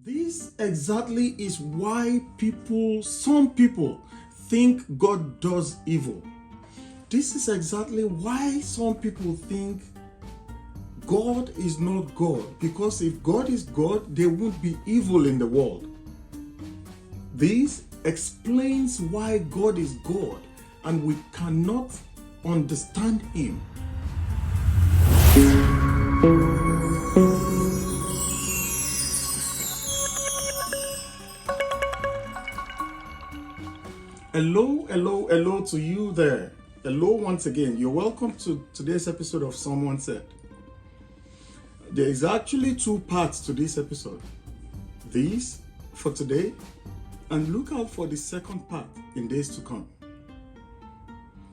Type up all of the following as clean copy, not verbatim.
This exactly is why some people think God does evil. This is exactly why some people think God is not God, because if God is God, there won't be evil in the world. This explains why God is God and we cannot understand Him. Hello to you there. Hello once again. You're welcome to today's episode of Someone Said. There is actually two parts to this episode. This for today, and look out for the second part in days to come.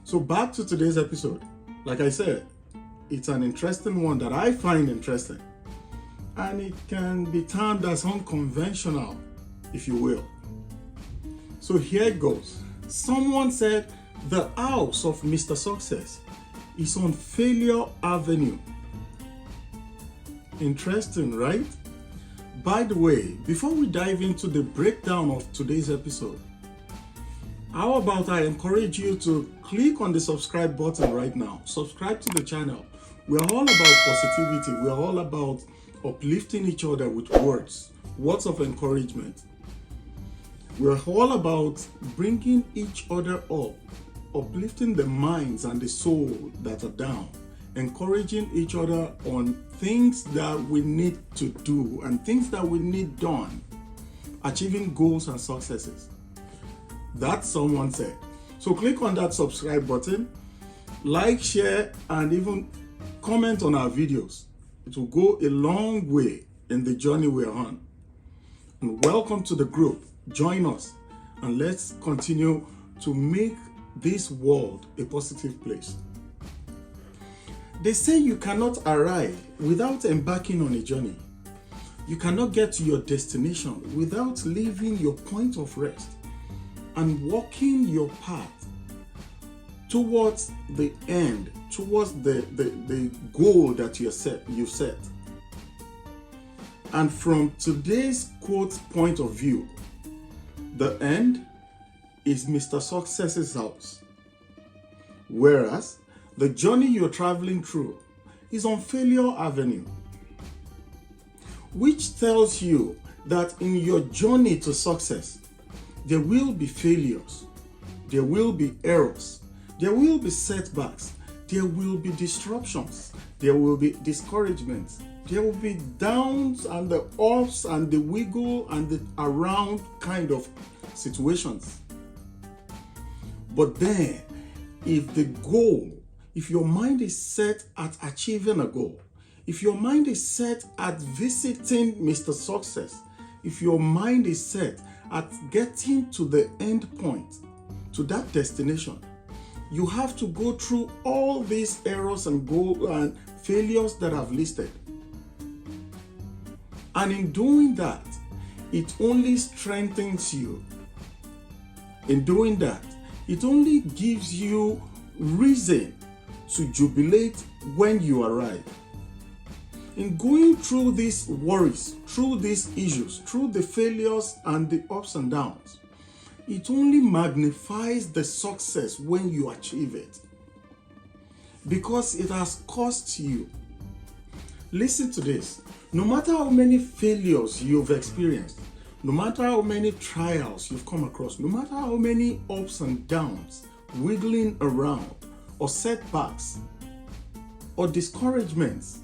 So back to today's episode. Like I said, it's an interesting one that I find interesting. And it can be termed as unconventional, if you will. So here it goes. Someone said the house of Mr. Success is on Failure Avenue. Interesting, right? By the way, before we dive into the breakdown of today's episode, how about I encourage you to click on the subscribe button right now. Subscribe to the channel. We're all about positivity. We're all about uplifting each other with words of encouragement. We're all about bringing each other up, uplifting the minds and the soul that are down, encouraging each other on things that we need to do and things that we need done, achieving goals and successes. That's someone said. So click on that subscribe button, like, share, and even comment on our videos. It will go a long way in the journey we're on. And welcome to the group. Join us and let's continue to make this world a positive place. They say you cannot arrive without embarking on a journey. You cannot get to your destination without leaving your point of rest and walking your path towards the end, towards the goal that you've set. And from today's quote point of view, the end is Mr. Success's house, whereas the journey you're traveling through is on Failure Avenue, which tells you that in your journey to success, there will be failures, there will be errors, there will be setbacks, there will be disruptions, there will be discouragements, there will be downs and the ups and the wiggle and the around kind of situations. But then, if your mind is set at achieving a goal, if your mind is set at visiting Mr. Success, if your mind is set at getting to the end point, to that destination, you have to go through all these errors and failures that I've listed. And in doing that, it only strengthens you. In doing that, it only gives you reason to jubilate when you arrive. In going through these worries, through these issues, through the failures and the ups and downs, it only magnifies the success when you achieve it, because it has cost you. Listen to this. No matter how many failures you've experienced, no matter how many trials you've come across, no matter how many ups and downs, wiggling around, or setbacks, or discouragements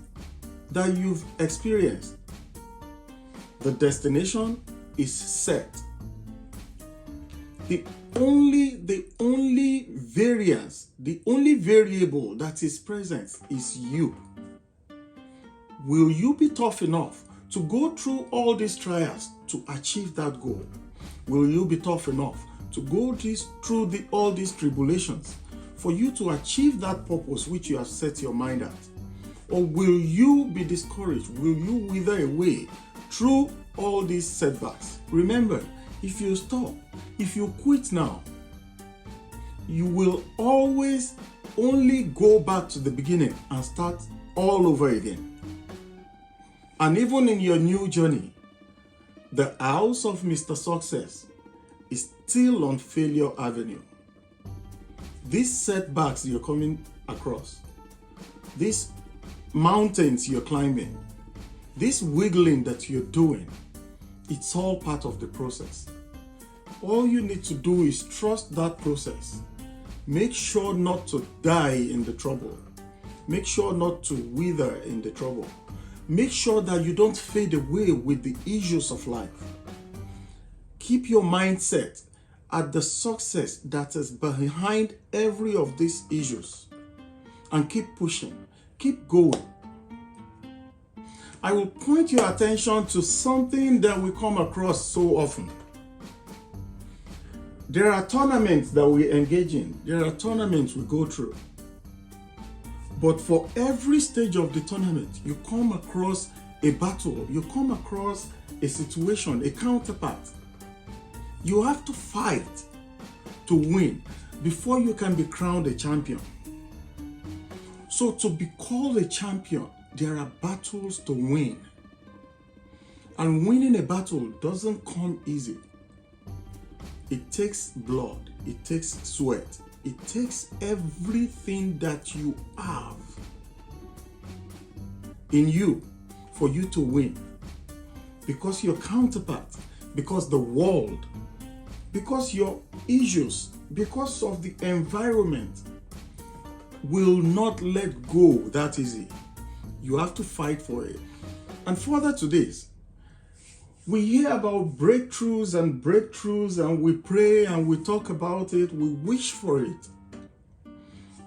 that you've experienced, the destination is set. The only variance, the only variable that is present is you. Will you be tough enough to go through all these trials to achieve that goal? Will you be tough enough to go through all these tribulations for you to achieve that purpose which you have set your mind at? Or will you be discouraged? Will you wither away through all these setbacks? Remember, if you stop, if you quit now, you will always only go back to the beginning and start all over again. And even in your new journey, The house of Mr. Success is still on failure avenue. These setbacks you're coming across, these mountains you're climbing, this wiggling that you're doing, it's all part of the process. All you need to do is trust that process. Make sure not to die in the trouble. Make sure not to wither in the trouble. Make sure that you don't fade away with the issues of life. Keep your mindset at the success that is behind every of these issues. And keep pushing. Keep going. I will point your attention to something that we come across so often. There are tournaments that we engage in. There are tournaments we go through. But for every stage of the tournament, you come across a battle, you come across a situation, a counterpart. You have to fight to win before you can be crowned a champion. So to be called a champion, there are battles to win. And winning a battle doesn't come easy. It takes blood, it takes sweat, it takes everything that you have in you for you to win. Because your counterpart, because the world, because your issues, because of the environment will not let go that easy. You have to fight for it. And further to this, we hear about breakthroughs and we pray and we talk about it, we wish for it.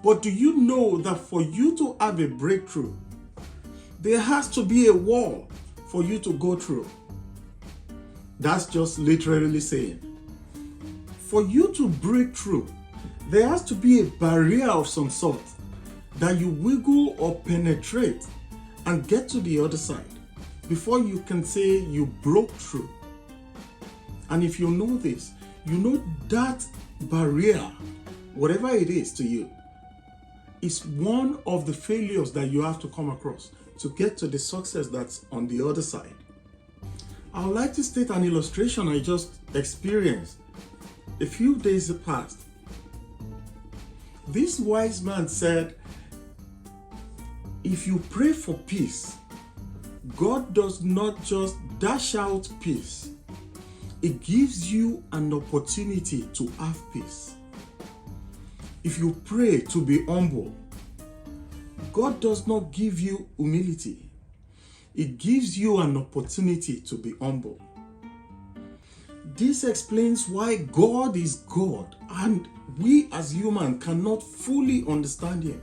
But do you know that for you to have a breakthrough, there has to be a wall for you to go through? That's just literally saying, for you to break through, there has to be a barrier of some sort that you wiggle or penetrate and get to the other side before you can say you broke through. And if you know this, you know that barrier, whatever it is to you, is one of the failures that you have to come across to get to the success that's on the other side. I would like to state an illustration I just experienced a few days past. This wise man said, if you pray for peace, God does not just dash out peace. It gives you an opportunity to have peace. If you pray to be humble, God does not give you humility. It gives you an opportunity to be humble. This explains why God is God and we as humans cannot fully understand Him.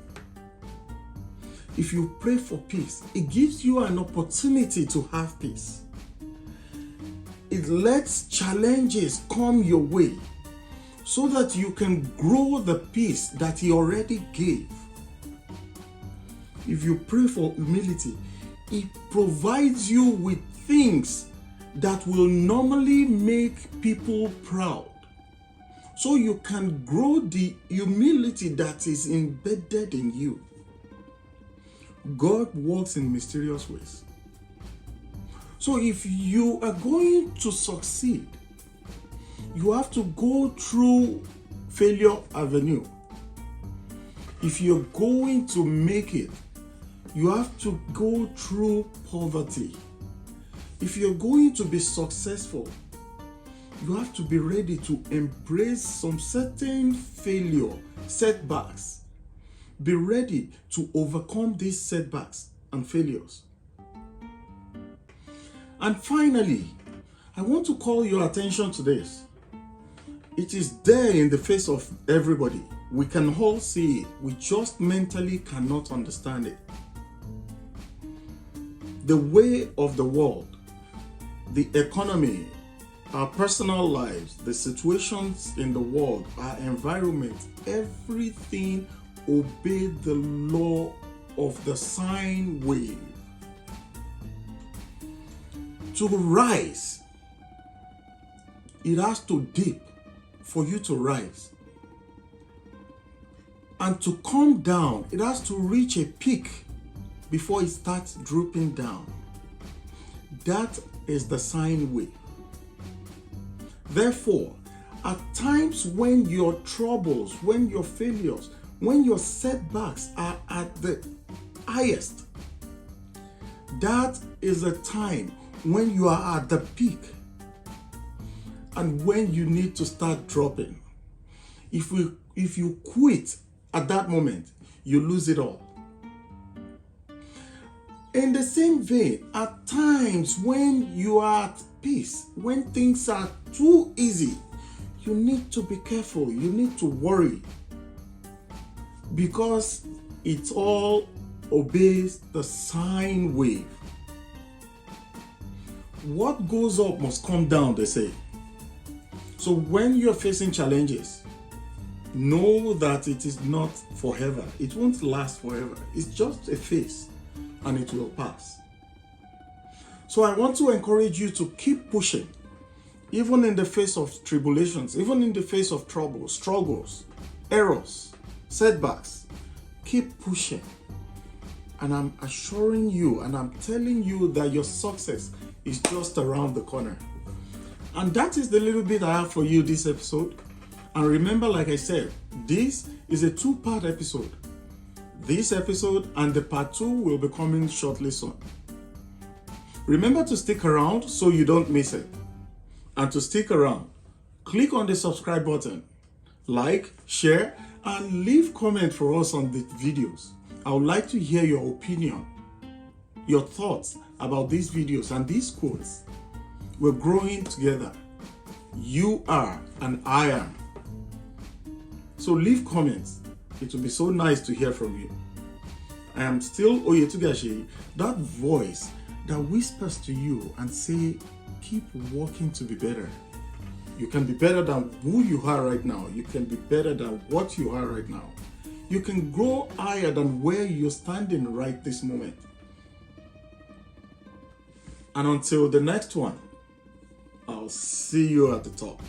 If you pray for peace, it gives you an opportunity to have peace. It lets challenges come your way so that you can grow the peace that He already gave. If you pray for humility, it provides you with things that will normally make people proud. So you can grow the humility that is embedded in you. God works in mysterious ways. So if you are going to succeed, you have to go through failure avenue. If you're going to make it, you have to go through poverty. If you're going to be successful, you have to be ready to embrace some certain failure, setbacks. Be ready to overcome these setbacks and failures. And finally, I want to call your attention to this. It is there in the face of everybody. We can all see it. We just mentally cannot understand it. The way of the world, the economy, our personal lives, the situations in the world, our environment, everything obey the law of the sine wave. To rise, it has to dip for you to rise. And to come down, it has to reach a peak before it starts drooping down. That is the sine wave. Therefore, at times when your troubles, when your failures, when your setbacks are at the highest, that is a time when you are at the peak and when you need to start dropping. If you quit at that moment, you lose it all. In the same vein, at times when you are at peace, when things are too easy, you need to be careful, you need to worry, because it all obeys the sine wave. What goes up must come down, they say. So when you're facing challenges, know that it is not forever. It won't last forever. It's just a phase and it will pass. So I want to encourage you to keep pushing, even in the face of tribulations, even in the face of troubles, struggles, errors, setbacks. Keep pushing. And I'm assuring you and I'm telling you that your success is just around the corner. And that is the little bit I have for you this episode. And remember, like I said, this is a 2-part episode. This episode and the part 2 will be coming shortly soon. Remember to stick around so you don't miss it. And to stick around, click on the subscribe button, like, share, and leave comment for us on the videos. I would like to hear your opinion, your thoughts about these videos and these quotes. We're growing together. You are and I am. So leave comments. It will be so nice to hear from you. I am still Oyetugashi, that voice that whispers to you and say, keep working to be better. You can be better than who you are right now. You can be better than what you are right now. You can grow higher than where you're standing right this moment. And until the next one, I'll see you at the top.